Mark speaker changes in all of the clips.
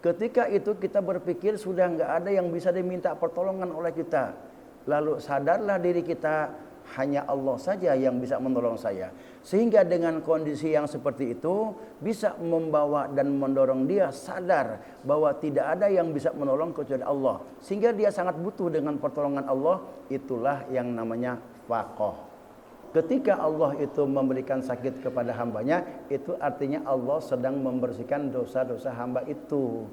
Speaker 1: Ketika itu kita berpikir sudah nggak ada yang bisa diminta pertolongan oleh kita. Lalu sadarlah diri kita, hanya Allah saja yang bisa menolong saya. Sehingga dengan kondisi yang seperti itu bisa membawa dan mendorong dia sadar bahwa tidak ada yang bisa menolong kecuali Allah. Sehingga dia sangat butuh dengan pertolongan Allah. Itulah yang namanya faqah. Ketika Allah itu memberikan sakit kepada hambanya, itu artinya Allah sedang membersihkan dosa-dosa hamba itu.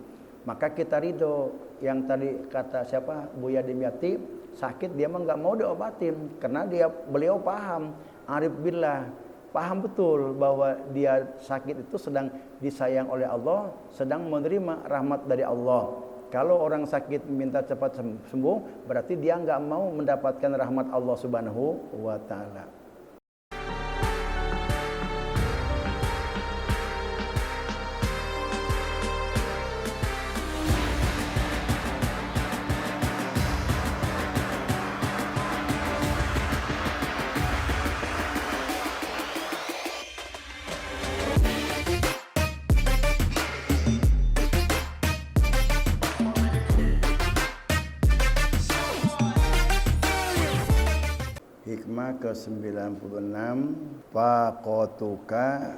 Speaker 1: Maka kita ridho. Yang tadi kata siapa? Buya Dimyati, sakit dia mah nggak mau diobatin karena beliau paham, arif billah, paham betul bahwa dia sakit itu sedang disayang oleh Allah, sedang menerima rahmat dari Allah. Kalau orang sakit minta cepat sembuh, berarti dia nggak mau mendapatkan rahmat Allah Subhanahu wa Ta'ala. Hikmah ke-96, faqatuka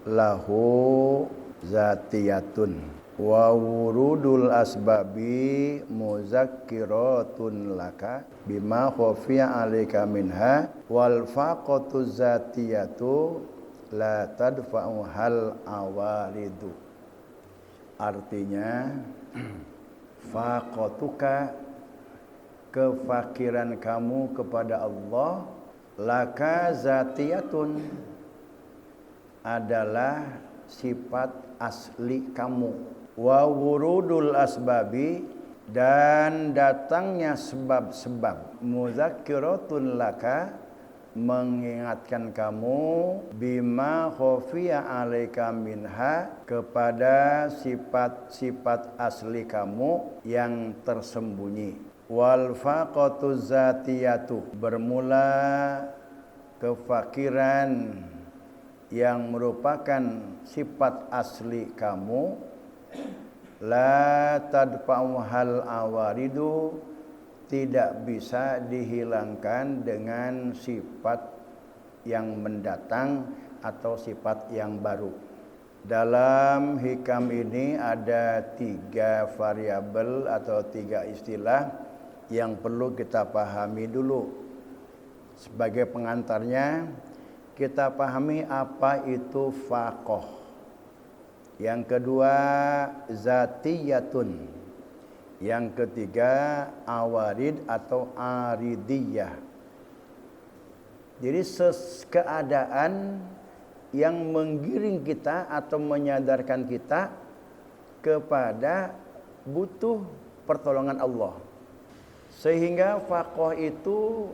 Speaker 1: lahu zatiyatun wa wurudul asbabi muzakkiratun laka bima khafiya 'alaika minha wal faqatu zatiyatu la tadfa'u hal awaridu. Artinya faqatuka, kefakiran kamu kepada Allah, laka zatiyatun, adalah sifat asli kamu, wa wurudul asbabi, dan datangnya sebab-sebab, muzakkiratun laka, mengingatkan kamu, bima khafiya 'alaika minha, kepada sifat-sifat asli kamu yang tersembunyi. Wal faqatu zatiyatu, bermula kefakiran yang merupakan sifat asli kamu, la tadfa'u hal awaridu, tidak bisa dihilangkan dengan sifat yang mendatang atau sifat yang baru. Dalam hikam ini ada 3 variabel atau 3 istilah yang perlu kita pahami dulu. Sebagai pengantarnya, kita pahami apa itu faqah. Yang kedua, zatiyatun. Yang ketiga, awarid atau aridiyah. Jadi keadaan yang menggiring kita atau menyadarkan kita kepada butuh pertolongan Allah. Sehingga faqah itu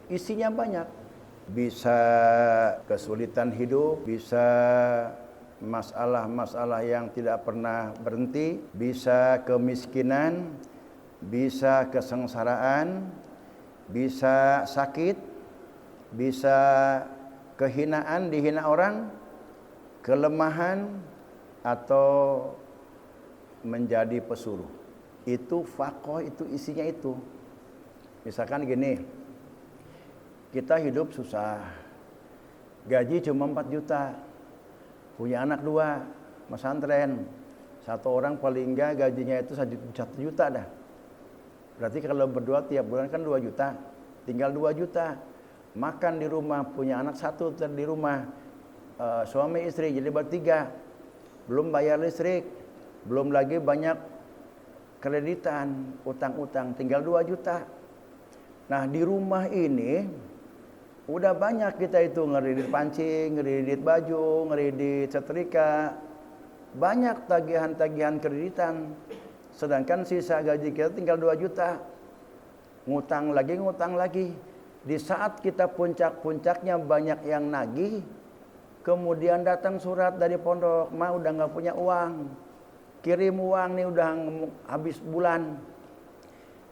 Speaker 1: isinya banyak. Bisa kesulitan hidup, bisa masalah-masalah yang tidak pernah berhenti, bisa kemiskinan, bisa kesengsaraan, bisa sakit, bisa kehinaan, dihina orang, kelemahan, atau menjadi pesuruh. Itu faqah, itu isinya itu. Misalkan gini, kita hidup susah, gaji cuma 4 juta, punya anak 2, pesantren, 1 orang paling enggak gajinya itu 1 juta dah. Berarti kalau berdua tiap bulan kan 2 juta, tinggal 2 juta. Makan di rumah, punya anak 1 di rumah, suami istri jadi bertiga, belum bayar listrik, belum lagi banyak kreditan, utang-utang, tinggal 2 juta. Nah, di rumah ini udah banyak kita itu ngeredit pancing, ngeredit baju, ngeredit setrika, banyak tagihan-tagihan kreditan. Sedangkan sisa gaji kita tinggal 2 juta. Ngutang lagi. Di saat kita puncak-puncaknya banyak yang nagih, kemudian datang surat dari pondok, "Ma udah nggak punya uang. Kirim uang nih, udah habis bulan."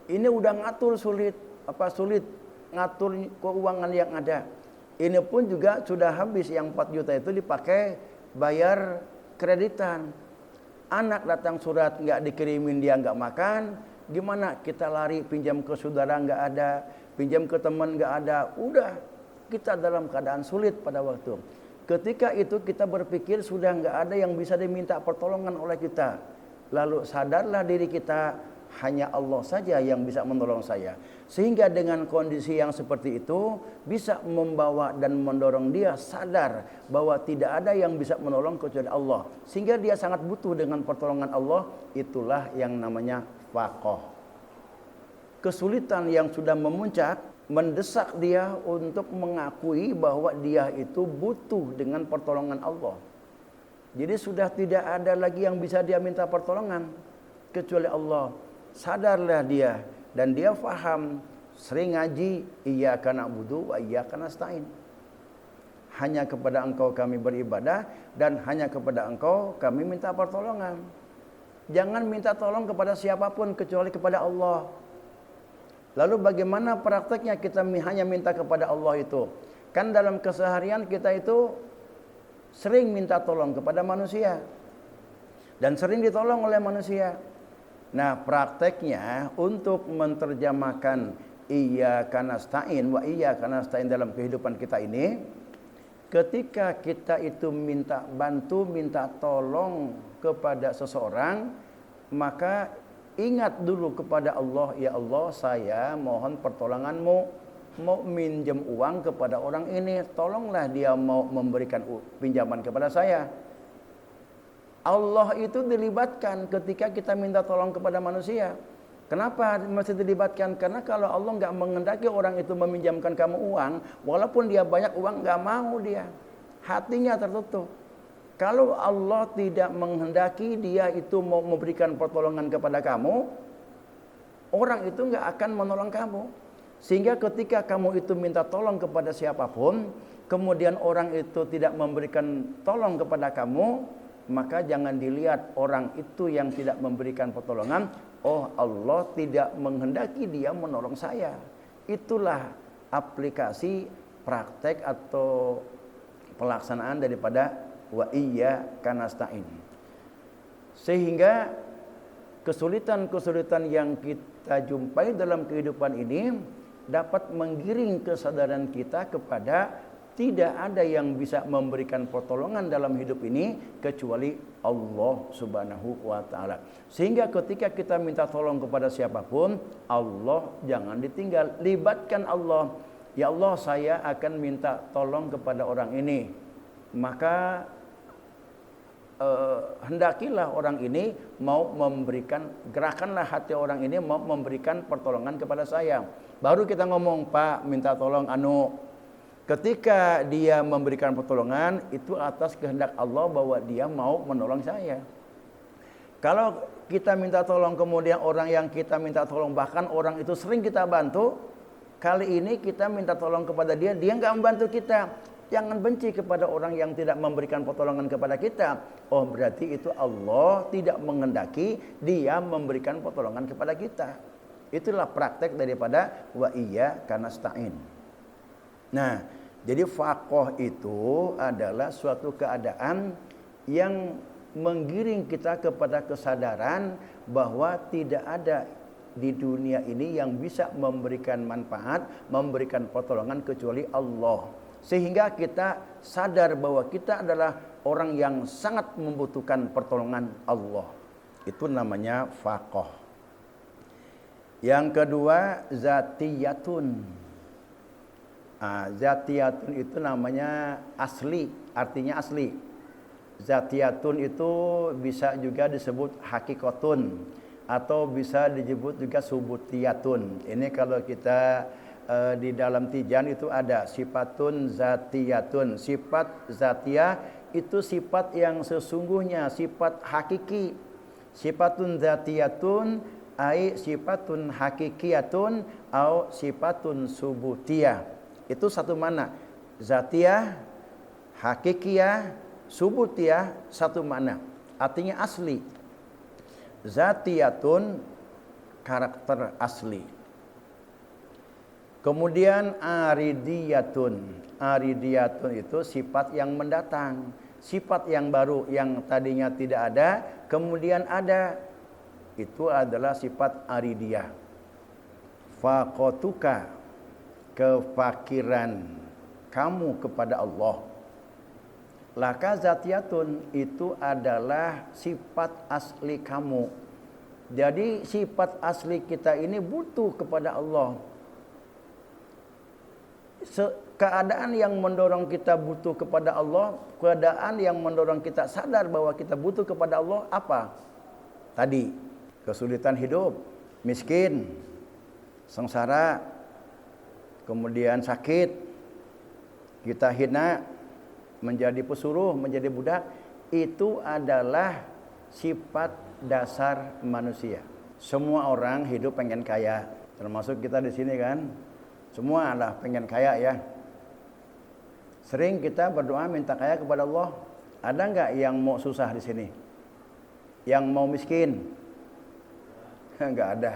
Speaker 1: Ini udah ngatur sulit ngatur keuangan yang ada. Ini pun juga sudah habis, yang 4 juta itu dipakai bayar kreditan. Anak datang surat nggak dikirimin, dia nggak makan. Gimana kita lari pinjam ke saudara nggak ada, pinjam ke teman nggak ada. Udah kita dalam keadaan sulit pada waktu. Ketika itu kita berpikir sudah nggak ada yang bisa diminta pertolongan oleh kita. Lalu sadarlah diri kita, hanya Allah saja yang bisa menolong saya. Sehingga dengan kondisi yang seperti itu bisa membawa dan mendorong dia sadar bahwa tidak ada yang bisa menolong kecuali Allah. Sehingga dia sangat butuh dengan pertolongan Allah. Itulah yang namanya faqih. Kesulitan yang sudah memuncak mendesak dia untuk mengakui bahwa dia itu butuh dengan pertolongan Allah. Jadi sudah tidak ada lagi yang bisa dia minta pertolongan kecuali Allah. Sadarlah dia dan dia faham, sering ngaji, iyyaka na'budu wa iyyaka nasta'in. Hanya kepada Engkau kami beribadah dan hanya kepada Engkau kami minta pertolongan. Jangan minta tolong kepada siapapun kecuali kepada Allah. Lalu bagaimana prakteknya kita hanya minta kepada Allah itu? Kan dalam keseharian kita itu sering minta tolong kepada manusia dan sering ditolong oleh manusia. Nah, prakteknya untuk menerjemahkan iyyaka nasta'in wa iyyaka nasta'in dalam kehidupan kita ini, ketika kita itu minta bantu, minta tolong kepada seseorang, maka ingat dulu kepada Allah, ya Allah saya mohon pertolonganmu, mau minjem uang kepada orang ini, tolonglah dia mau memberikan pinjaman kepada saya. Allah itu dilibatkan ketika kita minta tolong kepada manusia. Kenapa mesti dilibatkan? Karena kalau Allah nggak menghendaki orang itu meminjamkan kamu uang, walaupun dia banyak uang, nggak mau dia. Hatinya tertutup. Kalau Allah tidak menghendaki dia itu mau memberikan pertolongan kepada kamu, orang itu nggak akan menolong kamu. Sehingga ketika kamu itu minta tolong kepada siapapun, kemudian orang itu tidak memberikan tolong kepada kamu, maka jangan dilihat orang itu yang tidak memberikan pertolongan, oh Allah tidak menghendaki dia menolong saya. Itulah aplikasi praktek atau pelaksanaan daripada wa iyyaka nasta'in. Sehingga kesulitan-kesulitan yang kita jumpai dalam kehidupan ini dapat menggiring kesadaran kita kepada tidak ada yang bisa memberikan pertolongan dalam hidup ini kecuali Allah Subhanahu wa taala. Sehingga ketika kita minta tolong kepada siapapun, Allah jangan ditinggal, libatkan Allah. Ya Allah, saya akan minta tolong kepada orang ini. Maka hendakilah orang ini mau memberikan, gerakanlah hati orang ini mau memberikan pertolongan kepada saya. Baru kita ngomong, Pak minta tolong ketika dia memberikan pertolongan itu atas kehendak Allah bahwa dia mau menolong saya. Kalau kita minta tolong kemudian orang yang kita minta tolong, bahkan orang itu sering kita bantu, kali ini kita minta tolong kepada dia, dia nggak membantu kita. Jangan benci kepada orang yang tidak memberikan pertolongan kepada kita. Oh, berarti itu Allah tidak menghendaki dia memberikan pertolongan kepada kita. Itulah praktek daripada wa iyyaka nasta'in. Nah, jadi faqih itu adalah suatu keadaan yang menggiring kita kepada kesadaran bahwa tidak ada di dunia ini yang bisa memberikan manfaat, memberikan pertolongan kecuali Allah. Sehingga kita sadar bahwa kita adalah orang yang sangat membutuhkan pertolongan Allah. Itu namanya faqih. Yang kedua, zatiyatun. Zatiyatun itu namanya asli, artinya asli. Zatiyatun itu bisa juga disebut hakikatun atau bisa disebut juga subutiyatun. Ini kalau kita di dalam Tijan itu ada sifatun zatiyatun. Sifat zatiyah itu sifat yang sesungguhnya, sifat hakiki. Sifatun zatiyatun ai sifatun hakikiyatun au sifatun subutiyah. Itu satu mana. Zatiyah, hakikiyah, subutiyah satu mana. Artinya asli. Zatiyatun karakter asli. Kemudian aridiyatun. Aridiyatun itu sifat yang mendatang, sifat yang baru yang tadinya tidak ada kemudian ada, itu adalah sifat aridiyah. Faqatuka, kefakiran kamu kepada Allah. Laka zatiyatun, itu adalah sifat asli kamu. Jadi sifat asli kita ini butuh kepada Allah. Keadaan yang mendorong kita butuh kepada Allah, keadaan yang mendorong kita sadar bahwa kita butuh kepada Allah apa? Tadi, kesulitan hidup, miskin, sengsara, kemudian sakit, kita hina, menjadi pesuruh, menjadi budak, itu adalah sifat dasar manusia. Semua orang hidup pengen kaya, termasuk kita di sini kan. Semua adalah pengen kaya ya. Sering kita berdoa minta kaya kepada Allah. Ada enggak yang mau susah di sini? Yang mau miskin? Enggak ada.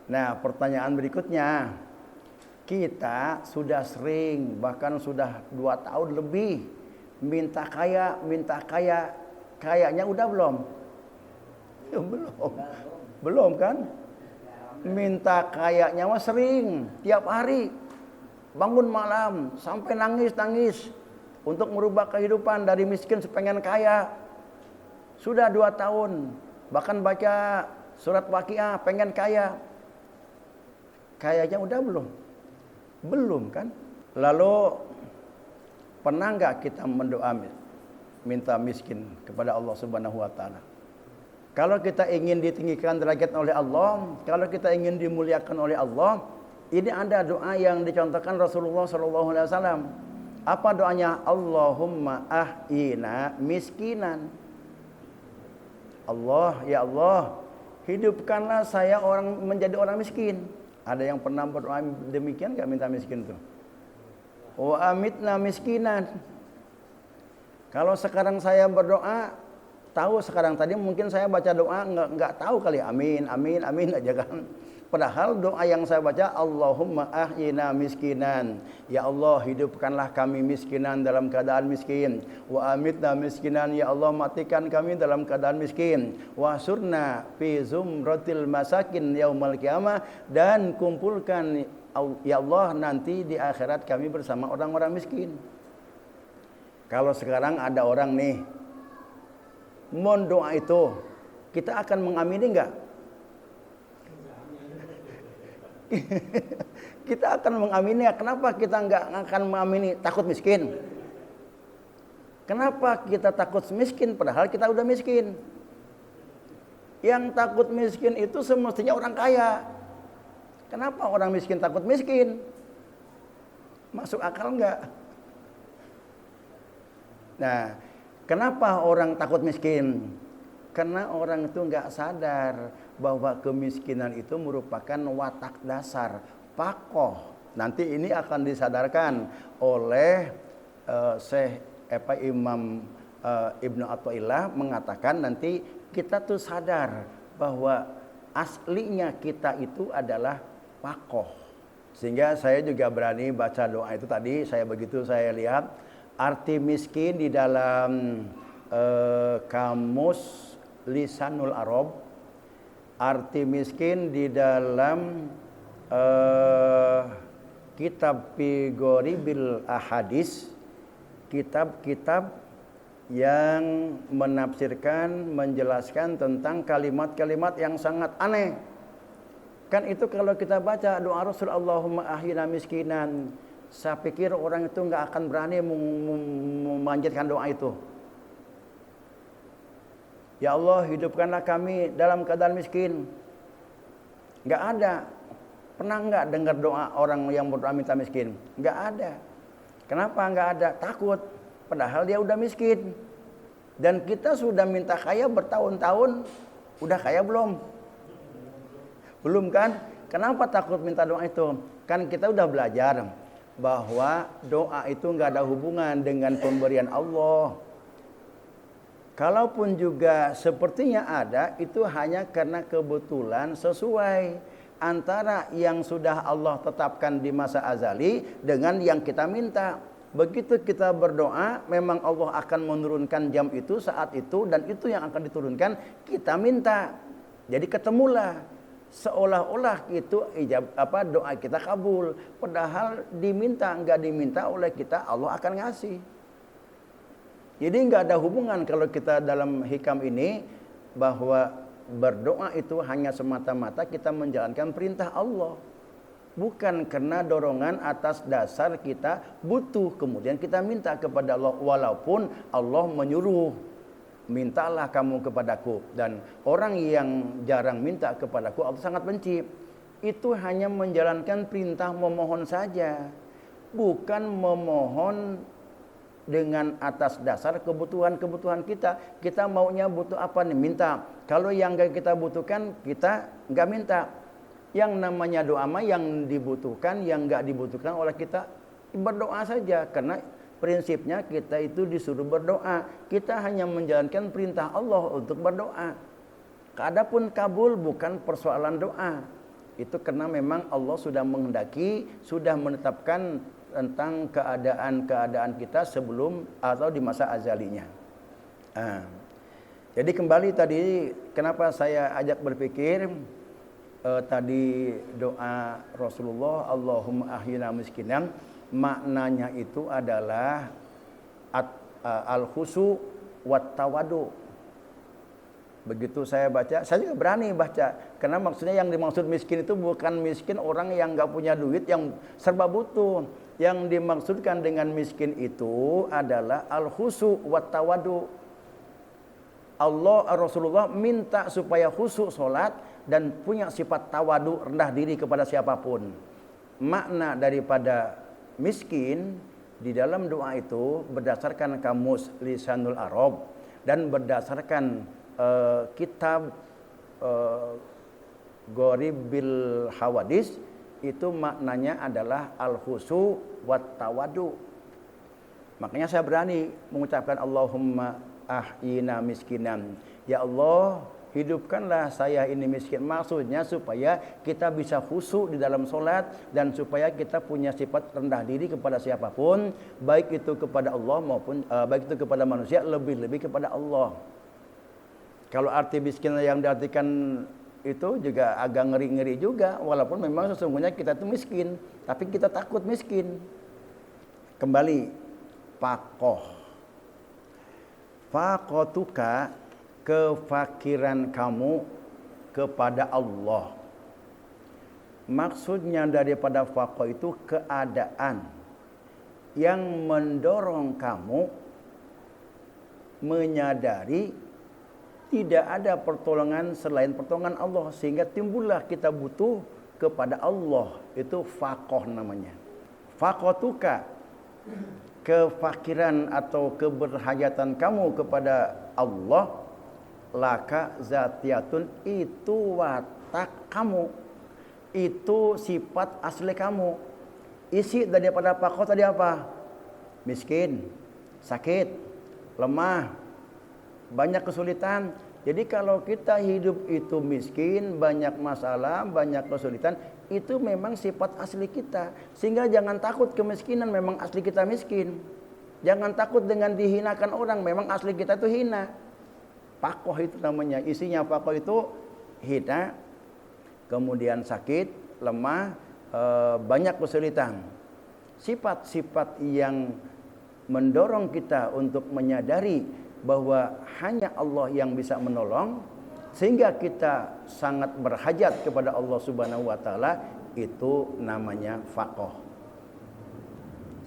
Speaker 1: Nah, pertanyaan berikutnya, kita sudah sering, bahkan sudah 2 tahun lebih minta kaya, kayaknya udah belum? Belum. Belum kan? Minta kayaknya mah sering, tiap hari bangun malam sampai nangis untuk merubah kehidupan dari miskin sepengen kaya. Sudah 2 tahun, bahkan baca surat Waqiah pengen kaya. Kayaknya udah belum? Belum kan? Lalu pernah enggak kita mendoa minta miskin kepada Allah Subhanahu wa taala? Kalau kita ingin ditinggikan derajat oleh Allah, kalau kita ingin dimuliakan oleh Allah, ini ada doa yang dicontohkan Rasulullah SAW. Apa doanya? Allahumma ahyina miskinan. Allah, ya Allah, hidupkanlah saya menjadi orang miskin. Ada yang pernah berdoa demikian enggak minta miskin tuh? Wa amitna miskinan. Kalau sekarang saya berdoa, tahu sekarang, tadi mungkin saya baca doa enggak tahu kali, amin aja kan. Padahal doa yang saya baca, Allahumma ahyina miskinan. Ya Allah, hidupkanlah kami miskinan dalam keadaan miskin. Wa amitna miskinan. Ya Allah, matikan kami dalam keadaan miskin. Wa surna fi zumratil masakin yaumal qiyamah. Dan kumpulkan, ya Allah, nanti di akhirat kami bersama orang-orang miskin. Kalau sekarang ada orang nih, mohon doa itu, kita akan mengamini enggak? Kita akan mengamini. Kenapa kita enggak akan mengamini? Takut miskin. Kenapa kita takut miskin padahal kita udah miskin? Yang takut miskin itu semestinya orang kaya. Kenapa orang miskin takut miskin? Masuk akal enggak? Nah, kenapa orang takut miskin? Karena orang itu enggak sadar bahwa kemiskinan itu merupakan watak dasar, pakoh. Nanti ini akan disadarkan oleh Imam Ibnu Athaillah mengatakan nanti kita tuh sadar bahwa aslinya kita itu adalah pakoh. Sehingga saya juga berani baca doa itu tadi, saya lihat arti miskin di dalam kamus Lisanul Arab, arti miskin di dalam kitab Ghoribil Ahadis, kitab-kitab yang menafsirkan, menjelaskan tentang kalimat-kalimat yang sangat aneh. Kan itu kalau kita baca doa Rasul, Allahumma ahyina miskinan, saya pikir orang itu enggak akan berani memanjatkan doa itu. Ya Allah, hidupkanlah kami dalam keadaan miskin. Enggak ada. Pernah enggak dengar doa orang yang berdoa minta miskin? Enggak ada. Kenapa enggak ada? Takut. Padahal dia udah miskin. Dan kita sudah minta kaya bertahun-tahun, udah kaya belum? Belum kan? Kenapa takut minta doa itu? Kan kita udah belajar bahwa doa itu enggak ada hubungan dengan pemberian Allah. Kalaupun juga sepertinya ada, itu hanya karena kebetulan sesuai antara yang sudah Allah tetapkan di masa azali dengan yang kita minta. Begitu kita berdoa, memang Allah akan menurunkan jam itu, saat itu, dan itu yang akan diturunkan, kita minta. Jadi ketemulah. Seolah-olah itu doa kita kabul. Padahal diminta, enggak diminta oleh kita, Allah akan ngasih. Jadi enggak ada hubungan kalau kita dalam hikam ini, bahwa berdoa itu hanya semata-mata kita menjalankan perintah Allah. Bukan karena dorongan atas dasar kita butuh, kemudian kita minta kepada Allah, walaupun Allah menyuruh, mintalah kamu kepadaku. Dan orang yang jarang minta kepadaku, Allah sangat benci. Itu hanya menjalankan perintah memohon saja, bukan memohon dengan atas dasar kebutuhan-kebutuhan kita. Kita maunya butuh apa nih, minta. Kalau yang gak kita butuhkan, kita gak minta. Yang namanya doa mah yang dibutuhkan, yang enggak dibutuhkan oleh kita, berdoa saja. Karena prinsipnya kita itu disuruh berdoa. Kita hanya menjalankan perintah Allah untuk berdoa. Adapun kabul bukan persoalan doa. Itu karena memang Allah sudah menghendaki, sudah menetapkan tentang keadaan-keadaan kita sebelum atau di masa azalinya. Jadi kembali tadi, kenapa saya ajak berpikir, tadi doa Rasulullah, Allahumma ahyina miskinan, maknanya itu adalah al-khusu wat tawadu. Begitu saya baca, saya juga berani baca, karena maksudnya yang dimaksud miskin itu bukan miskin orang yang enggak punya duit, yang serba butuh. Yang dimaksudkan dengan miskin itu adalah al-khusu wat tawadu. Rasulullah minta supaya khusyuk sholat dan punya sifat tawadu, rendah diri kepada siapapun. Makna daripada miskin di dalam doa itu berdasarkan kamus Lisanul Arab dan berdasarkan kitab Ghoribil Hawadis, itu maknanya adalah al-khusyu wat tawadu. Makanya saya berani mengucapkan Allahumma ahyina miskinan. Ya Allah, hidupkanlah saya ini miskin. Maksudnya supaya kita bisa khusyuk di dalam solat, dan supaya kita punya sifat rendah diri kepada siapapun, baik itu kepada Allah maupun baik itu kepada manusia, lebih-lebih kepada Allah. Kalau arti miskin yang diartikan itu juga agak ngeri-ngeri juga, walaupun memang sesungguhnya kita itu miskin, tapi kita takut miskin. Kembali, faqoh. Faqotuka, kefakiran kamu kepada Allah. Maksudnya daripada faqoh itu keadaan yang mendorong kamu menyadari tidak ada pertolongan selain pertolongan Allah, sehingga timbullah kita butuh kepada Allah. Itu faqoh namanya. Faqotuka, kefakiran atau keberhajatan kamu kepada Allah, laka zatiyatun, itu watak kamu, itu sifat asli kamu. Isi daripada faqoh tadi apa? Miskin, sakit, lemah, banyak kesulitan. Jadi kalau kita hidup itu miskin, banyak masalah, banyak kesulitan, itu memang sifat asli kita. Sehingga jangan takut kemiskinan, memang asli kita miskin. Jangan takut dengan dihinakan orang, memang asli kita itu hina. Faqoh itu namanya, isinya faqoh itu hina, kemudian sakit, lemah, banyak kesulitan. Sifat-sifat yang mendorong kita untuk menyadari bahwa hanya Allah yang bisa menolong, sehingga kita sangat berhajat kepada Allah Subhanahu wa taala, itu namanya faqoh.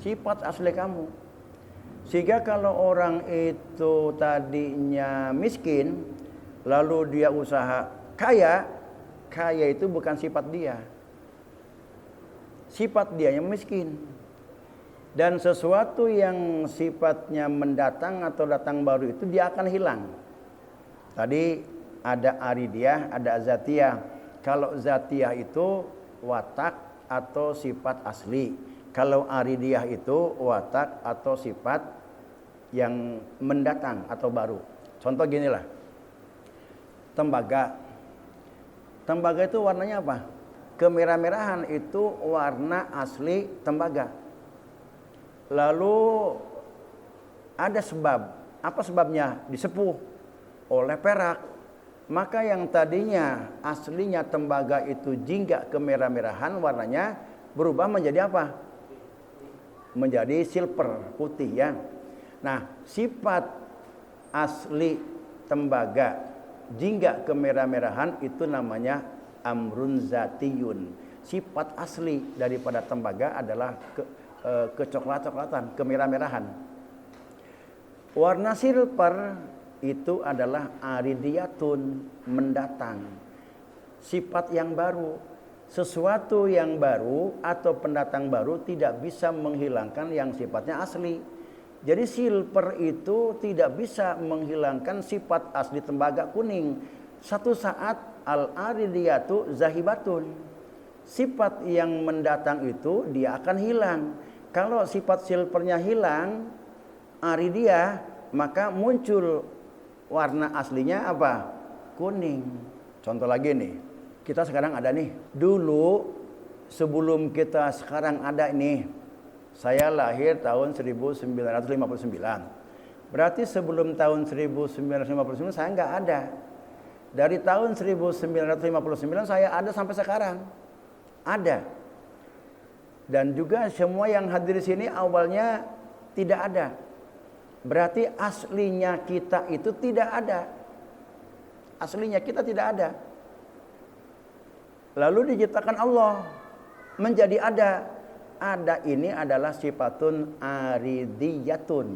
Speaker 1: Sifat asli kamu. Sehingga kalau orang itu tadinya miskin, lalu dia usaha kaya, kaya itu bukan sifat dia. Sifat dia yang miskin. Dan sesuatu yang sifatnya mendatang atau datang baru itu dia akan hilang. Tadi ada aridiyah, ada zatiyah. Kalau zatiyah itu watak atau sifat asli. Kalau aridiyah itu watak atau sifat yang mendatang atau baru. Contoh ginilah. Tembaga. Tembaga itu warnanya apa? Kemerah-merahan, itu warna asli tembaga. Lalu ada sebab. Apa sebabnya? Disepuh oleh perak. Maka yang tadinya aslinya tembaga itu jingga kemerah-merahan warnanya berubah menjadi apa? Menjadi silver, putih ya. Nah, sifat asli tembaga jingga kemerah-merahan itu namanya amrun zatiyun. Sifat asli daripada tembaga adalah kecoklat-coklatan, kemerah-merahan. Warna silver itu adalah aridiyatun, mendatang. Sifat yang baru. Sesuatu yang baru atau pendatang baru tidak bisa menghilangkan yang sifatnya asli. Jadi silver itu tidak bisa menghilangkan sifat asli tembaga kuning. Satu saat al-aridiyatu zahibatun. Sifat yang mendatang itu dia akan hilang. Kalau sifat silvernya hilang, aridiyah, maka muncul warna aslinya apa? Kuning. Contoh lagi nih, kita sekarang ada nih. Dulu sebelum kita sekarang ada ini, saya lahir tahun 1959. Berarti sebelum tahun 1959 saya nggak ada. Dari tahun 1959 saya ada sampai sekarang. Ada. Dan juga semua yang hadir di sini awalnya tidak ada. Berarti aslinya kita itu tidak ada. Aslinya kita tidak ada. Lalu diciptakan Allah menjadi ada. Ada ini adalah sifatun aridiyatun.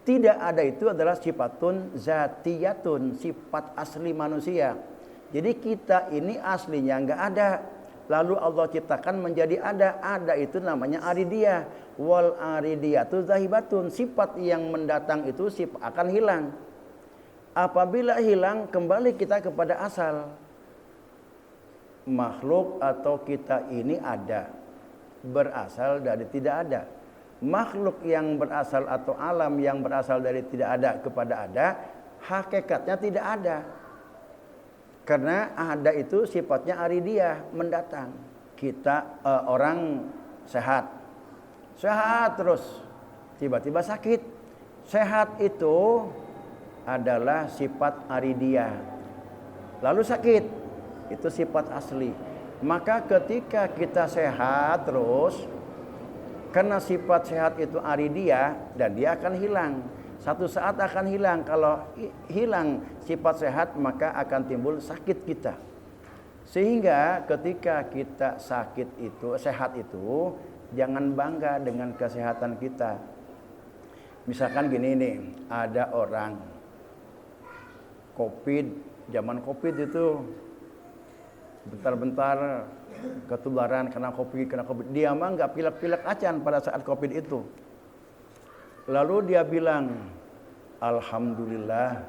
Speaker 1: Tidak ada itu adalah sifatun zatiyatun, sifat asli manusia. Jadi kita ini aslinya enggak ada. Lalu Allah ciptakan menjadi ada. Ada itu namanya aridiyah. Wal aridiyatu zahibatun. Sifat yang mendatang itu akan hilang. Apabila hilang, kembali kita kepada asal. Makhluk atau kita ini ada. Berasal dari tidak ada. Makhluk yang berasal atau alam yang berasal dari tidak ada kepada ada, hakikatnya tidak ada. Karena ada itu sifatnya aridiyah, mendatang. Kita orang sehat terus, tiba-tiba sakit. Sehat itu adalah sifat aridiyah. Lalu sakit, itu sifat asli. Maka ketika kita sehat terus, karena sifat sehat itu aridiyah dan dia akan hilang. Satu saat akan hilang. Kalau hilang sifat sehat maka akan timbul sakit kita. Sehingga ketika kita sakit itu, sehat itu, jangan bangga dengan kesehatan kita. Misalkan gini nih, ada orang COVID, zaman COVID itu bentar-bentar ketularan kena COVID. Dia mah nggak pilek-pilek acan pada saat COVID itu. Lalu dia bilang, alhamdulillah,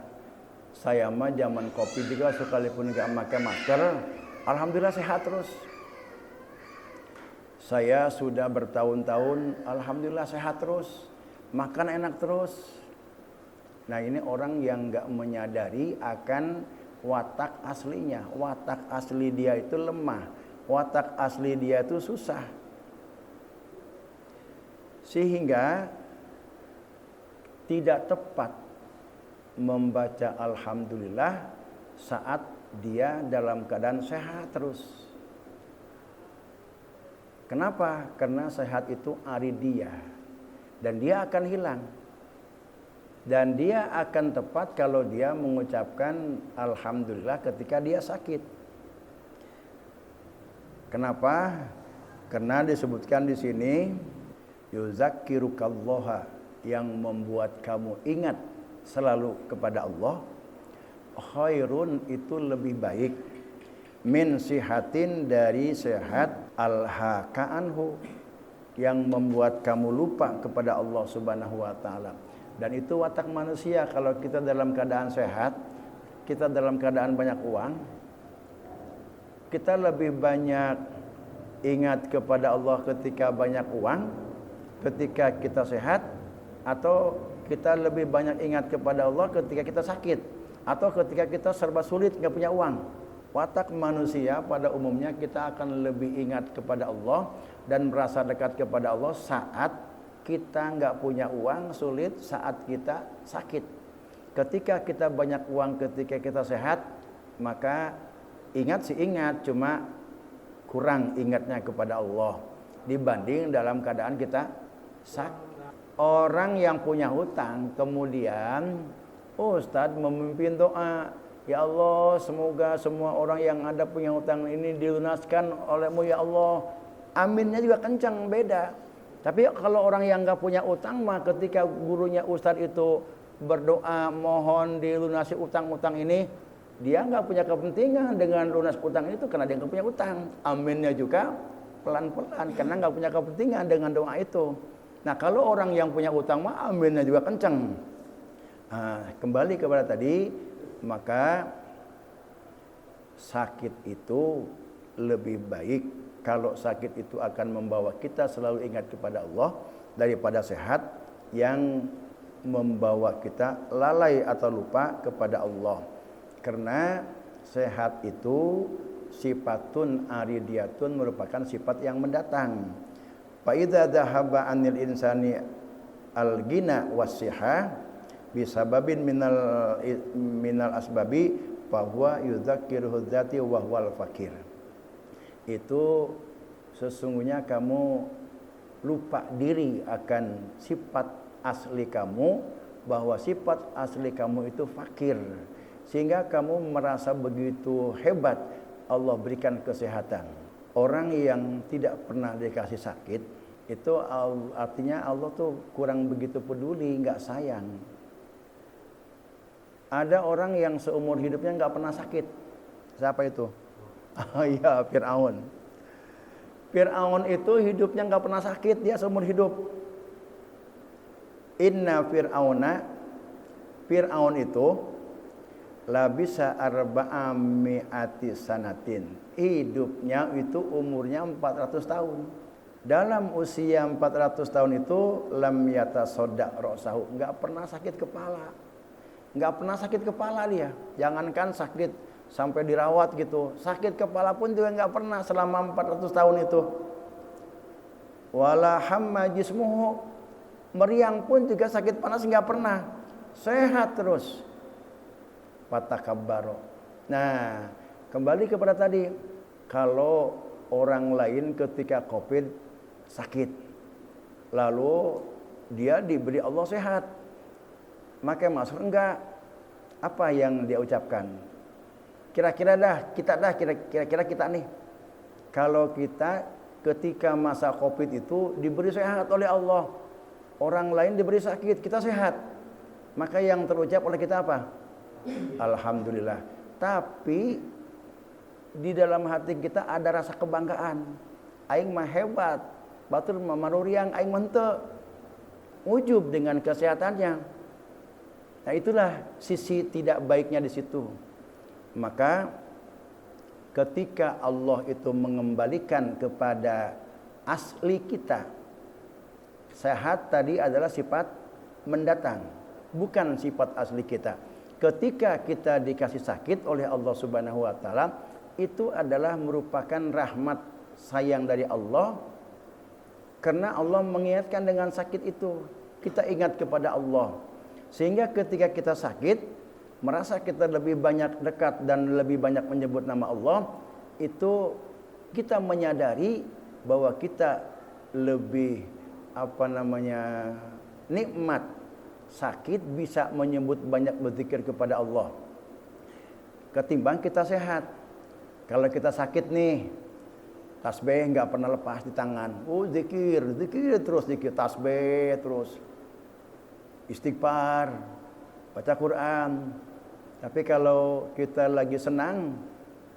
Speaker 1: saya mah zaman COVID juga sekalipun nggak pakai masker, alhamdulillah sehat terus. Saya sudah bertahun-tahun, alhamdulillah sehat terus, makan enak terus. Nah ini orang yang nggak menyadari akan watak aslinya. Watak asli dia itu lemah. Watak asli dia itu susah. Sehingga tidak tepat membaca alhamdulillah saat dia dalam keadaan sehat terus. Kenapa? Karena sehat itu aridiyah dan dia akan hilang. Dan dia akan tepat kalau dia mengucapkan alhamdulillah ketika dia sakit. Kenapa? Karena disebutkan di sini yuzakkirukallaha, yang membuat kamu ingat selalu kepada Allah, khairun itu lebih baik min sihatin dari sehat alhaka anhu, yang membuat kamu lupa kepada Allah Subhanahu wa taala. Dan itu watak manusia. Kalau kita dalam keadaan sehat, kita dalam keadaan banyak uang, kita lebih banyak ingat kepada Allah ketika banyak uang, ketika kita sehat, atau kita lebih banyak ingat kepada Allah ketika kita sakit, atau ketika kita serba sulit nggak punya uang. Watak manusia pada umumnya kita akan lebih ingat kepada Allah dan merasa dekat kepada Allah saat kita nggak punya uang sulit saat kita sakit. Ketika kita banyak uang ketika kita sehat, maka ingat sih ingat, cuma kurang ingatnya kepada Allah dibanding dalam keadaan kita sakit. Orang yang punya hutang kemudian Ustadz memimpin doa, ya Allah semoga semua orang yang ada punya hutang ini dilunaskan olehmu ya Allah. Aminnya juga kencang beda. Tapi kalau orang yang nggak punya utang mah ketika gurunya Ustadz itu berdoa mohon dilunasi utang-utang ini, dia nggak punya kepentingan dengan lunas utang itu karena dia nggak punya utang. Aminnya juga pelan-pelan karena nggak punya kepentingan dengan doa itu. Nah kalau orang yang punya utang mah aminnya juga kencang. Nah, kembali kepada tadi, maka sakit itu lebih baik kalau sakit itu akan membawa kita selalu ingat kepada Allah daripada sehat yang membawa kita lalai atau lupa kepada Allah. Karena sehat itu sifatun aridiyatun merupakan sifat yang mendatang. Fa idza dhahaba 'anil insani al-ghina was-sihah bisababin minal asbabi fa huwa yudzakiruhu dzati wa huwal fakir. Itu sesungguhnya kamu lupa diri akan sifat asli kamu, bahwa sifat asli kamu itu fakir, sehingga kamu merasa begitu hebat Allah berikan kesehatan. Orang yang tidak pernah dikasih sakit itu artinya Allah tuh kurang begitu peduli, nggak sayang. Ada orang yang seumur hidupnya nggak pernah sakit. Siapa itu? Ya, Fir'aun. Fir'aun itu hidupnya nggak pernah sakit, dia seumur hidup. Inna Fir'aun itu labisa arba'ami'ati sanatin. Hidupnya itu umurnya 400 tahun. Dalam usia 400 tahun itu lam yatasoddaq ra'sahu, enggak pernah sakit kepala. Enggak pernah sakit kepala dia. Jangankan sakit sampai dirawat gitu. Sakit kepala pun juga enggak pernah selama 400 tahun itu. Wala hamma jismuhu, meriang pun juga sakit panas enggak pernah. Sehat terus. Fatakabbaro. Nah, kembali kepada tadi, kalau orang lain ketika Covid sakit, lalu dia diberi Allah sehat, maka masuk enggak? Apa yang dia ucapkan? Kira-kira kita nih, kalau kita ketika masa Covid itu diberi sehat oleh Allah, orang lain diberi sakit, kita sehat, maka yang terucap oleh kita apa? Alhamdulillah. Tapi di dalam hati kita ada rasa kebanggaan. Aing mah hebat, batur mamaruriang aing mente. Ujub dengan kesehatannya. Nah, itulah sisi tidak baiknya di situ. Maka ketika Allah itu mengembalikan kepada asli kita, sehat tadi adalah sifat mendatang, bukan sifat asli kita. Ketika kita dikasih sakit oleh Allah Subhanahu wa taala, itu adalah merupakan rahmat sayang dari Allah. Karena Allah mengingatkan dengan sakit itu, kita ingat kepada Allah. Sehingga ketika kita sakit, merasa kita lebih banyak dekat dan lebih banyak menyebut nama Allah, itu kita menyadari bahwa kita lebih nikmat sakit bisa menyebut banyak berzikir kepada Allah ketimbang kita sehat. Kalau kita sakit nih, tasbih nggak pernah lepas di tangan. Zikir terus, zikir tasbih terus, istighfar, baca Quran. Tapi kalau kita lagi senang,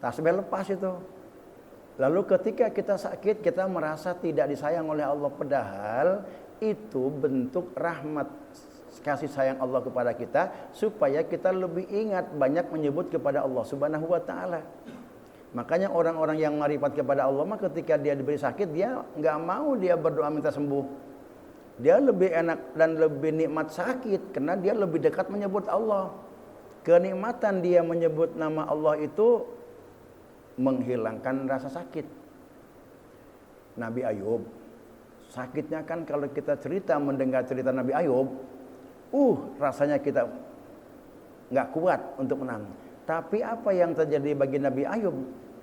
Speaker 1: tasbih lepas itu. Lalu ketika kita sakit, kita merasa tidak disayang oleh Allah, padahal itu bentuk rahmat kasih sayang Allah kepada kita, supaya kita lebih ingat banyak menyebut kepada Allah Subhanahu wa taala. Makanya orang-orang yang marifat kepada Allah mah ketika dia diberi sakit, dia enggak mau dia berdoa minta sembuh. Dia lebih enak dan lebih nikmat sakit karena dia lebih dekat menyebut Allah. Kenikmatan dia menyebut nama Allah itu menghilangkan rasa sakit. Nabi Ayub Sakitnya kan kalau kita mendengar cerita Nabi Ayub, rasanya kita nggak kuat untuk menang. Tapi apa yang terjadi bagi Nabi Ayub?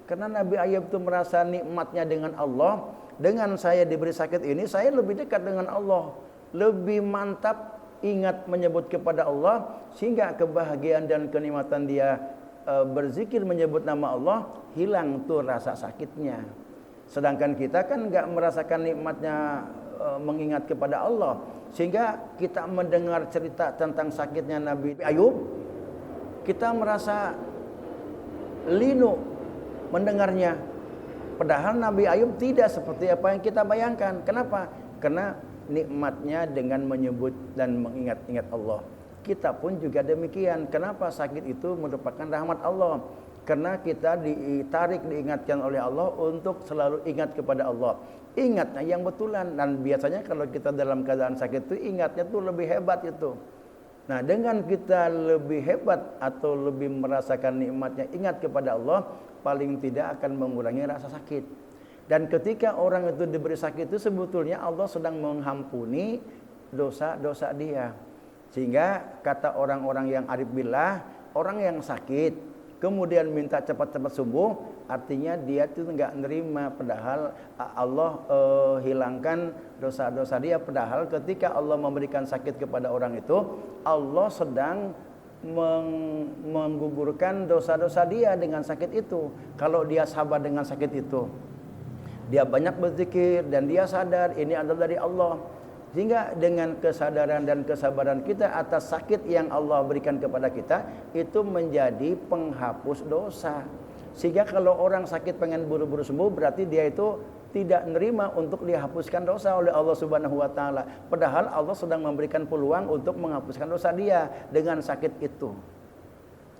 Speaker 1: Karena Nabi Ayub itu merasa nikmatnya dengan Allah. Dengan saya diberi sakit ini, saya lebih dekat dengan Allah, lebih mantap ingat menyebut kepada Allah, sehingga kebahagiaan dan kenikmatan dia berzikir menyebut nama Allah, hilang tuh rasa sakitnya. Sedangkan kita kan nggak merasakan nikmatnya mengingat kepada Allah, sehingga kita mendengar cerita tentang sakitnya Nabi Ayub, kita merasa linu mendengarnya. Padahal Nabi Ayub tidak seperti apa yang kita bayangkan. Kenapa? Karena nikmatnya dengan menyebut dan mengingat-ingat Allah. Kita pun juga demikian. Kenapa sakit itu merupakan rahmat Allah? Karena kita diingatkan oleh Allah untuk selalu ingat kepada Allah. Ingatnya yang betulan. Dan biasanya kalau kita dalam keadaan sakit itu ingatnya tuh lebih hebat itu. Nah, dengan kita lebih hebat atau lebih merasakan nikmatnya ingat kepada Allah, paling tidak akan mengurangi rasa sakit. Dan ketika orang itu diberi sakit itu sebetulnya Allah sedang mengampuni dosa-dosa dia. Sehingga kata orang-orang yang arif billah, orang yang sakit kemudian minta cepat-cepat sembuh, artinya dia itu enggak nerima, padahal Allah hilangkan dosa-dosa dia. Padahal ketika Allah memberikan sakit kepada orang itu, Allah sedang menggugurkan dosa-dosa dia dengan sakit itu. Kalau dia sabar dengan sakit itu, dia banyak berzikir dan dia sadar ini adalah dari Allah. Sehingga dengan kesadaran dan kesabaran kita atas sakit yang Allah berikan kepada kita, itu menjadi penghapus dosa. Sehingga kalau orang sakit pengen buru-buru sembuh, berarti dia itu tidak nerima untuk dihapuskan dosa oleh Allah Subhanahu wa taala. Padahal Allah sedang memberikan peluang untuk menghapuskan dosa dia dengan sakit itu.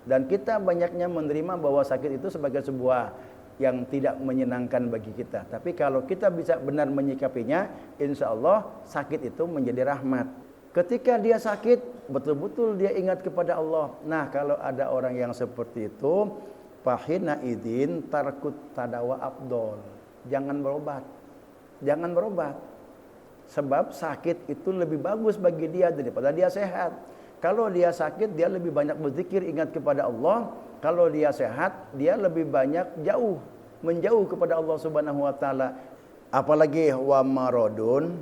Speaker 1: Dan kita banyaknya menerima bahwa sakit itu sebagai sebuah yang tidak menyenangkan bagi kita. Tapi kalau kita bisa benar menyikapinya, insya Allah sakit itu menjadi rahmat. Ketika dia sakit, betul-betul dia ingat kepada Allah. Nah, kalau ada orang yang seperti itu, fahina idin tarkut tadawa abdol. Jangan berobat. Jangan berobat. Sebab sakit itu lebih bagus bagi dia daripada dia sehat. Kalau dia sakit, dia lebih banyak berzikir, ingat kepada Allah. Kalau dia sehat, dia lebih banyak menjauh kepada Allah Subhanahu wa taala. Apalagi wa maradun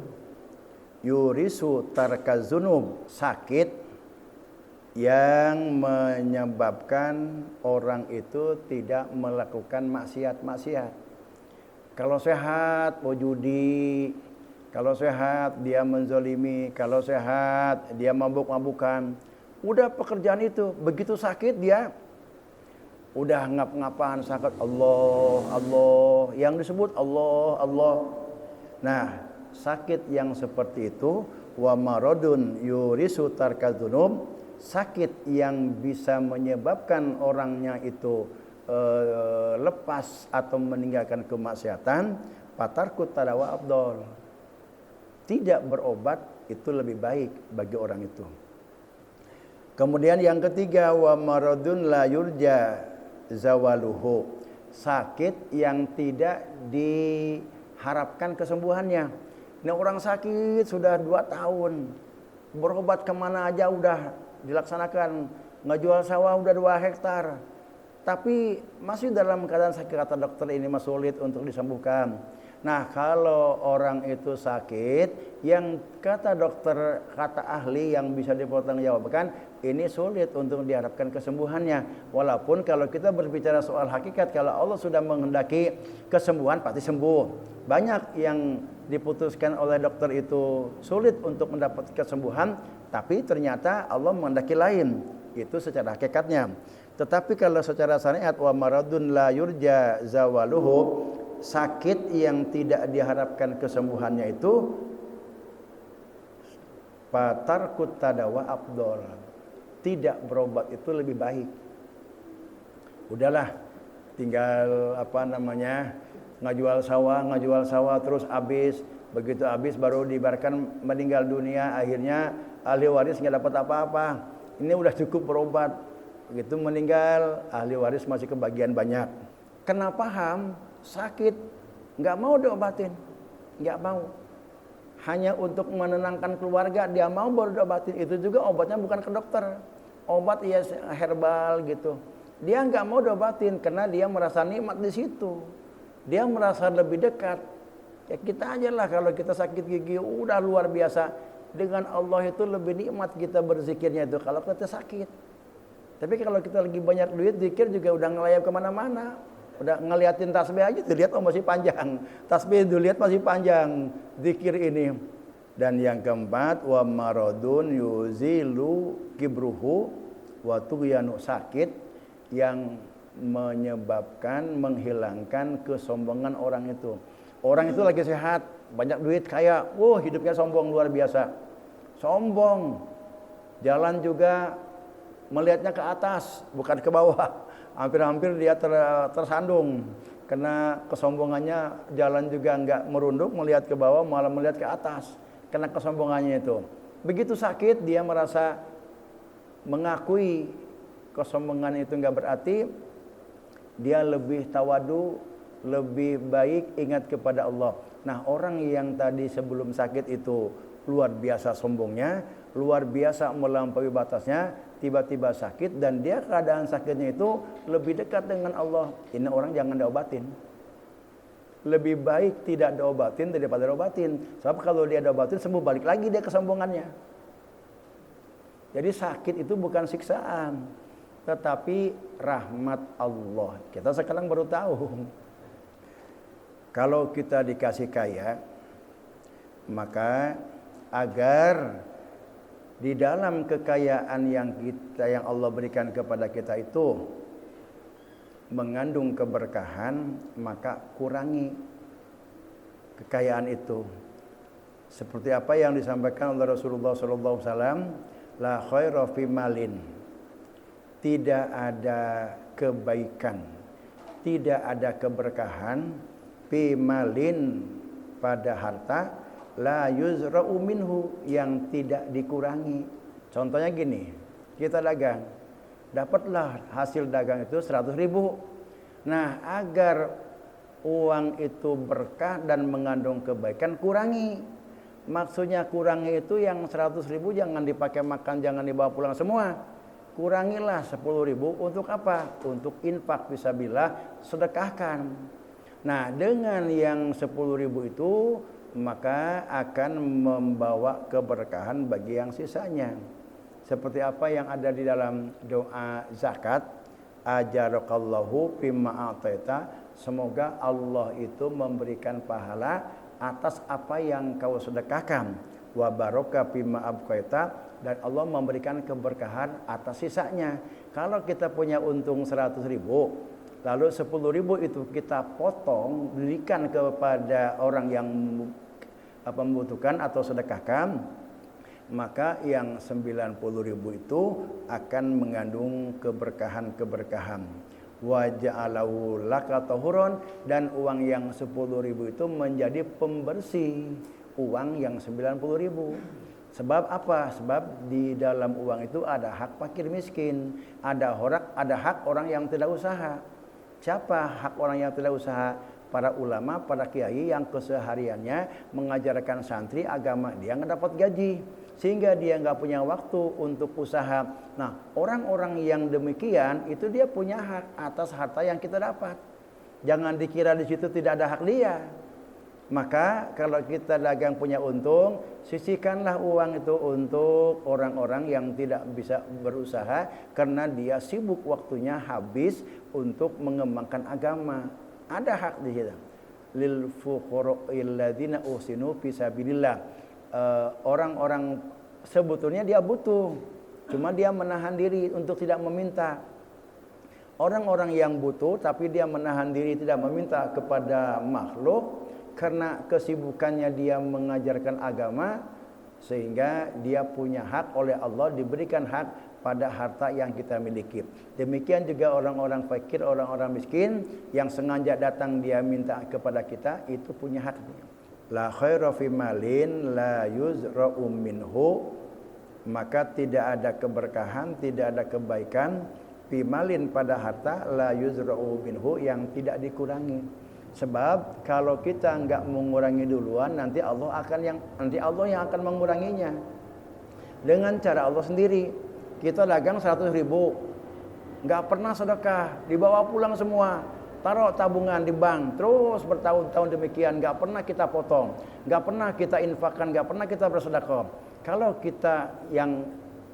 Speaker 1: yurisu tarkazunub, sakit yang menyebabkan orang itu tidak melakukan maksiat-maksiat. Kalau sehat mau judi, kalau sehat dia menzalimi, kalau sehat dia mabuk-mabukan. Udah pekerjaan itu, begitu sakit dia udah ngap-ngapan sakit Allah, yang disebut Allah. Nah, sakit yang seperti itu wa maradun yurisu tarkadzunub, sakit yang bisa menyebabkan orangnya itu lepas atau meninggalkan kemaksiatan, patarkut tadawa abdol. Tidak berobat itu lebih baik bagi orang itu. Kemudian yang ketiga wa maradun la yurja zawaluhu, sakit yang tidak diharapkan kesembuhannya. Ini orang sakit sudah 2 tahun, berobat kemana aja udah dilaksanakan, ngejual sawah udah 2 hektar, tapi masih dalam keadaan sakit. Kata dokter ini masih sulit untuk disembuhkan. Nah, kalau orang itu sakit yang kata dokter, kata ahli yang bisa dipertanggungjawabkan, ini sulit untuk diharapkan kesembuhannya. Walaupun kalau kita berbicara soal hakikat, kalau Allah sudah menghendaki kesembuhan pasti sembuh. Banyak yang diputuskan oleh dokter itu sulit untuk mendapat kesembuhan, tapi ternyata Allah menghendaki lain. Itu secara hakikatnya. Tetapi kalau secara syariat wa maradun la yurja zawaluhu, sakit yang tidak diharapkan kesembuhannya itu patarkut tadawa abdol, tidak berobat itu lebih baik. Udahlah, tinggal ngajual sawah terus habis. Begitu habis baru diibaratkan meninggal dunia, akhirnya ahli waris nggak dapat apa-apa. Ini udah cukup berobat. Begitu meninggal, ahli waris masih kebagian banyak. Kena paham sakit, nggak mau diobatin, nggak mau. hanya untuk menenangkan keluarga, dia mau baru diobatin. Itu juga obatnya bukan ke dokter, obat ya herbal gitu. Dia nggak mau diobatin karena dia merasa nikmat di situ, dia merasa lebih dekat. Ya kita aja lah kalau kita sakit gigi udah luar biasa, dengan Allah itu lebih nikmat kita berzikirnya itu kalau kita sakit. Tapi kalau kita lagi banyak duit, zikir juga udah ngelayap kemana-mana. Udah ngeliatin tasbih aja dilihat masih panjang, tasbih dilihat masih panjang, zikir ini. Dan yang keempat, wa maradun yuzilu kibruhu, wa tughyanu, sakit yang menyebabkan menghilangkan kesombongan orang itu. Orang itu lagi sehat, banyak duit, kaya, hidupnya sombong luar biasa. Sombong. Jalan juga melihatnya ke atas, bukan ke bawah. Hampir-hampir dia tersandung karena kesombongannya. Jalan juga enggak merunduk melihat ke bawah, malah melihat ke atas karena kesombongannya itu. Begitu sakit dia merasa mengakui kesombongan itu enggak berarti, dia lebih tawadu, lebih baik ingat kepada Allah. Nah, orang yang tadi sebelum sakit itu luar biasa sombongnya, luar biasa melampaui batasnya, tiba-tiba sakit dan dia keadaan sakitnya itu lebih dekat dengan Allah. Ini orang jangan diobatin. Lebih baik tidak diobatin daripada diobatin. Sebab kalau dia diobatin sembuh balik lagi dia kesombongannya. Jadi sakit itu bukan siksaan, tetapi rahmat Allah. Kita sekarang baru tahu. Kalau kita dikasih kaya, maka agar di dalam kekayaan yang Allah berikan kepada kita itu mengandung keberkahan, maka kurangi kekayaan itu. Seperti apa yang disampaikan oleh Rasulullah SAW, la khaira fi malin, tidak ada kebaikan, tidak ada keberkahan, fi malin, pada harta, la yuzra'u minhu, yang tidak dikurangi. Contohnya gini, kita dagang, dapatlah hasil dagang itu 100 ribu. Nah, agar uang itu berkah dan mengandung kebaikan, kurangi. Maksudnya kurangi itu yang 100 ribu jangan dipakai makan, jangan dibawa pulang semua. Kurangilah 10 ribu untuk apa? Untuk infak fisabilillah, sedekahkan. Nah, dengan yang 10 ribu itu maka akan membawa keberkahan bagi yang sisanya. Seperti apa yang ada di dalam doa zakat, ajarakallahu bima ataita, semoga Allah itu memberikan pahala atas apa yang kau sedekahkan, wa baraka bima abqaita, dan Allah memberikan keberkahan atas sisanya. Kalau kita punya untung 100 ribu, lalu 10 ribu itu kita potong, berikan kepada orang yang membutuhkan atau sedekahkan, maka yang 90 ribu itu akan mengandung keberkahan-keberkahan. Wa ja'alahu laka tahuron, dan uang yang 10 ribu itu menjadi pembersih uang yang 90 ribu. Sebab apa? Sebab di dalam uang itu ada hak fakir miskin, ada hak orang yang tidak usaha. Siapa hak orang yang tidak usaha? Para ulama, para kiai yang kesehariannya mengajarkan santri agama, dia nggak dapat gaji, sehingga dia nggak punya waktu untuk usaha. Nah, orang-orang yang demikian itu dia punya hak atas harta yang kita dapat. Jangan dikira di situ tidak ada hak dia. Maka kalau kita dagang punya untung, sisihkanlah uang itu untuk orang-orang yang tidak bisa berusaha karena dia sibuk, waktunya habis untuk mengembangkan agama. Ada hak di situ. Lil fuqara'il ladzina usinu fi sabilillah. Orang-orang sebetulnya dia butuh, cuma dia menahan diri untuk tidak meminta. Orang-orang yang butuh tapi dia menahan diri tidak meminta kepada makhluk karena kesibukannya dia mengajarkan agama, sehingga dia punya hak oleh Allah, diberikan hak pada harta yang kita miliki. Demikian juga orang-orang fakir, orang-orang miskin yang sengaja datang dia minta kepada kita, itu punya hak. La khaira fi malin la yuzra'u minhu, maka tidak ada keberkahan, tidak ada kebaikan fi malin, pada harta, la yuzra'u minhu, yang tidak dikurangi. Sebab kalau kita enggak mengurangi duluan, nanti Allah yang akan menguranginya. Dengan cara Allah sendiri. Kita dagang 100 ribu, enggak pernah sedekah, dibawa pulang semua, taruh tabungan di bank, terus bertahun-tahun demikian, enggak pernah kita potong, enggak pernah kita infakkan, enggak pernah kita bersedekah. Kalau kita yang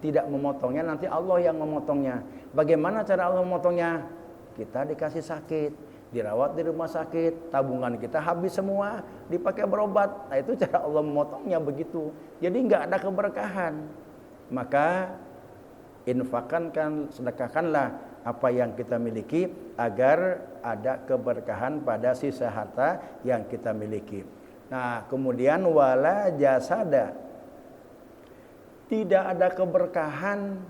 Speaker 1: tidak memotongnya, nanti Allah yang memotongnya. Bagaimana cara Allah memotongnya? Kita dikasih sakit, dirawat di rumah sakit, tabungan kita habis semua, dipakai berobat. Nah, itu cara Allah memotongnya begitu. Jadi enggak ada keberkahan. Maka infakkan, sedekahkanlah apa yang kita miliki agar ada keberkahan pada sisa harta yang kita miliki. Nah, kemudian wala jasada, tidak ada keberkahan,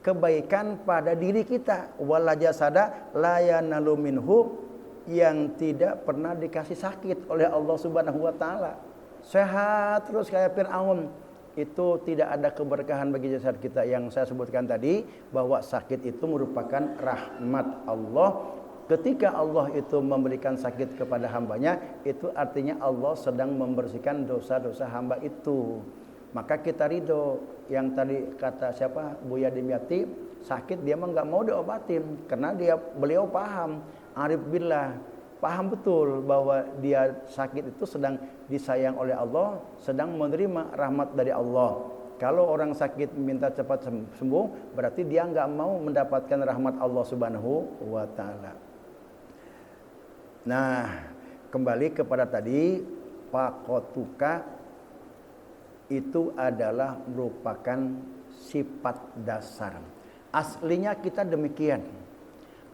Speaker 1: kebaikan pada diri kita. Wala jasada la yanalu minhu, yang tidak pernah dikasih sakit oleh Allah Subhanahu wa taala. Sehat terus kayak Firaun. Itu tidak ada keberkahan bagi jasad kita. Yang saya sebutkan tadi, bahwa sakit itu merupakan rahmat Allah. Ketika Allah itu memberikan sakit kepada hambanya, itu artinya Allah sedang membersihkan dosa-dosa hamba itu. Maka kita ridho. Yang tadi kata siapa, Buya Dimyati, sakit dia mah nggak mau diobatin, karena beliau paham, arif billah, paham betul bahwa dia sakit itu sedang disayang oleh Allah, sedang menerima rahmat dari Allah. Kalau orang sakit minta cepat sembuh, berarti dia enggak mau mendapatkan rahmat Allah Subhanahu wa taala. Nah, kembali kepada tadi, pakotuka itu adalah merupakan sifat dasar. Aslinya kita demikian.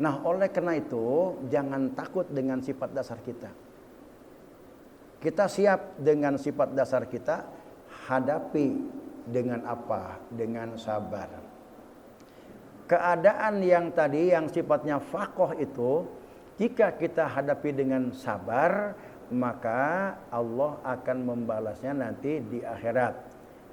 Speaker 1: Nah, oleh karena itu jangan takut dengan sifat dasar kita. Kita siap dengan sifat dasar kita, hadapi dengan apa? Dengan sabar. Keadaan yang tadi yang sifatnya faqih itu, jika kita hadapi dengan sabar, maka Allah akan membalasnya nanti di akhirat.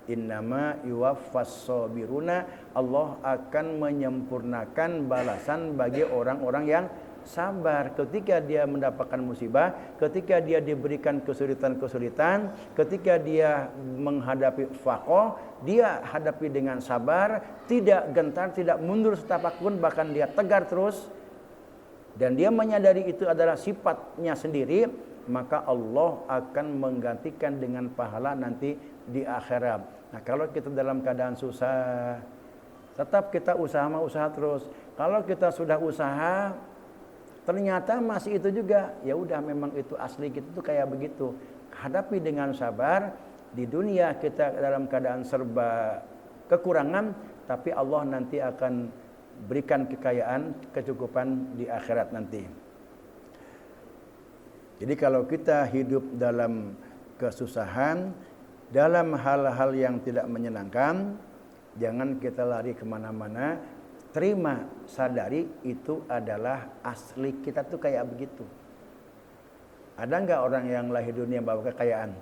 Speaker 1: Innama yuwaffas sabiruna, Allah akan menyempurnakan balasan bagi orang-orang yang sabar. Ketika dia mendapatkan musibah, ketika dia diberikan kesulitan-kesulitan, ketika dia menghadapi faqih, dia hadapi dengan sabar, tidak gentar, tidak mundur setapak pun, bahkan dia tegar terus, dan dia menyadari itu adalah sifatnya sendiri, maka Allah akan menggantikan dengan pahala nanti di akhirat. Nah, kalau kita dalam keadaan susah, tetap kita usaha terus. Kalau kita sudah usaha, ternyata masih itu juga, ya udah, memang itu asli kita tuh kayak begitu. Hadapi dengan sabar. Di dunia kita dalam keadaan serba kekurangan, tapi Allah nanti akan berikan kekayaan, kecukupan di akhirat nanti. Jadi kalau kita hidup dalam kesusahan, dalam hal-hal yang tidak menyenangkan, jangan kita lari kemana-mana. Terima, sadari itu adalah asli kita tuh kayak begitu. Ada enggak orang yang lahir dunia bawa kekayaan?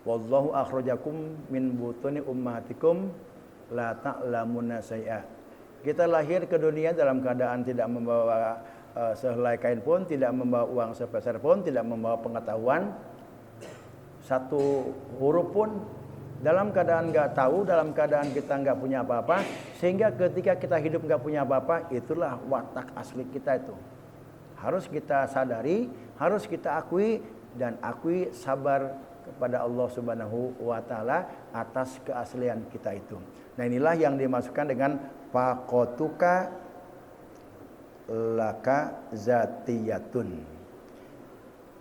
Speaker 1: Wallahu akhrajakum min butuni ummatikum la ta'lamuna syai'a. Kita lahir ke dunia dalam keadaan tidak membawa sehelai kain pun, tidak membawa uang sepeser pun, tidak membawa pengetahuan satu huruf pun, dalam keadaan enggak tahu, dalam keadaan kita enggak punya apa-apa, sehingga ketika kita hidup enggak punya apa-apa, itulah watak asli kita itu. Harus kita sadari, harus kita akui, dan akui sabar kepada Allah Subhanahu wa taala atas keaslian kita itu. Nah, inilah yang dimasukkan dengan faqatuka laka zatiyatun.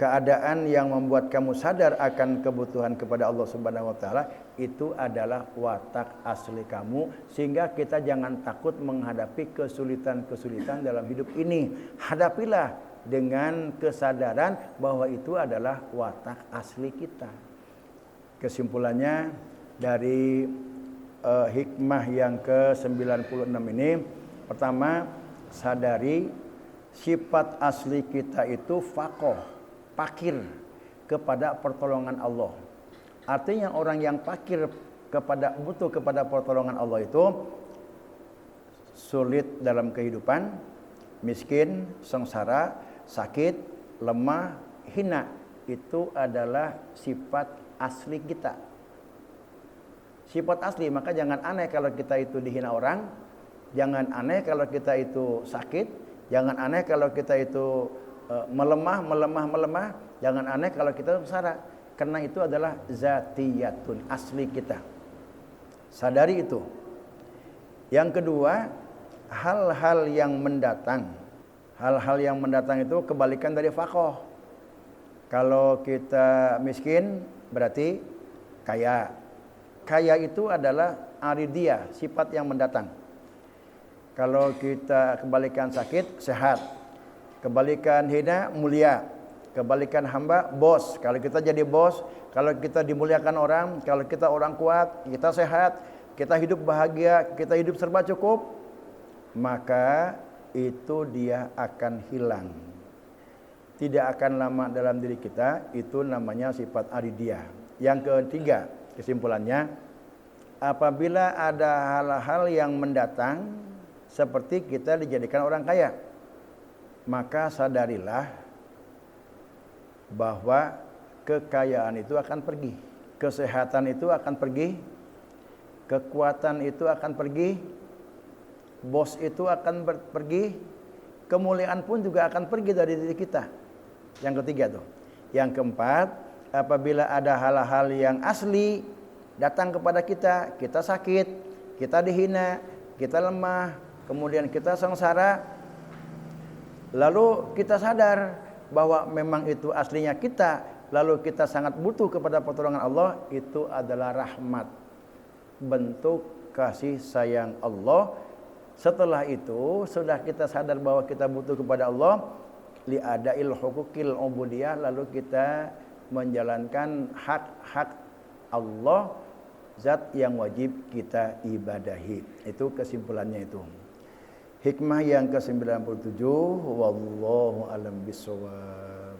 Speaker 1: Keadaan yang membuat kamu sadar akan kebutuhan kepada Allah Subhanahu wa taala itu adalah watak asli kamu, sehingga kita jangan takut menghadapi kesulitan-kesulitan dalam hidup ini. Hadapilah dengan kesadaran bahwa itu adalah watak asli kita. Kesimpulannya dari hikmah yang ke-96 ini, pertama, sadari sifat asli kita itu faqih, pakir kepada pertolongan Allah. Artinya orang yang pakir butuh kepada pertolongan Allah itu sulit dalam kehidupan, miskin, sengsara, sakit, lemah, hina itu adalah sifat asli kita. Sifat asli, maka jangan aneh kalau kita itu dihina orang, jangan aneh kalau kita itu sakit, jangan aneh kalau kita itu melemah, jangan aneh kalau kita sengsara, karena itu adalah zatiyatun, asli kita. Sadari itu. Yang kedua, hal-hal yang mendatang. Hal-hal yang mendatang itu kebalikan dari faqih. Kalau kita miskin berarti kaya. Kaya itu adalah aridiyah, sifat yang mendatang. Kalau kita kebalikan sakit, sehat. Kebalikan hina, mulia. Kebalikan hamba, bos. Kalau kita jadi bos, kalau kita dimuliakan orang, kalau kita orang kuat, kita sehat, kita hidup bahagia, kita hidup serba cukup, maka itu dia akan hilang. Tidak akan lama dalam diri kita, itu namanya sifat aridiyah. Yang ketiga, kesimpulannya, apabila ada hal-hal yang mendatang seperti kita dijadikan orang kaya, maka sadarilah bahwa kekayaan itu akan pergi, kesehatan itu akan pergi, kekuatan itu akan pergi, bos itu akan pergi, kemuliaan pun juga akan pergi dari diri kita. Yang ketiga tuh. Yang keempat, apabila ada hal-hal yang asli datang kepada kita, kita sakit, kita dihina, kita lemah, kemudian kita sengsara, lalu kita sadar bahwa memang itu aslinya kita, lalu kita sangat butuh kepada pertolongan Allah, itu adalah rahmat, bentuk kasih sayang Allah. Setelah itu sudah kita sadar bahwa kita butuh kepada Allah, li'adail hukukil ubudiyah, lalu kita menjalankan hak-hak Allah, zat yang wajib kita ibadahi. Itu kesimpulannya itu. Hikmah yang ke-97, wallahu alam bisawab.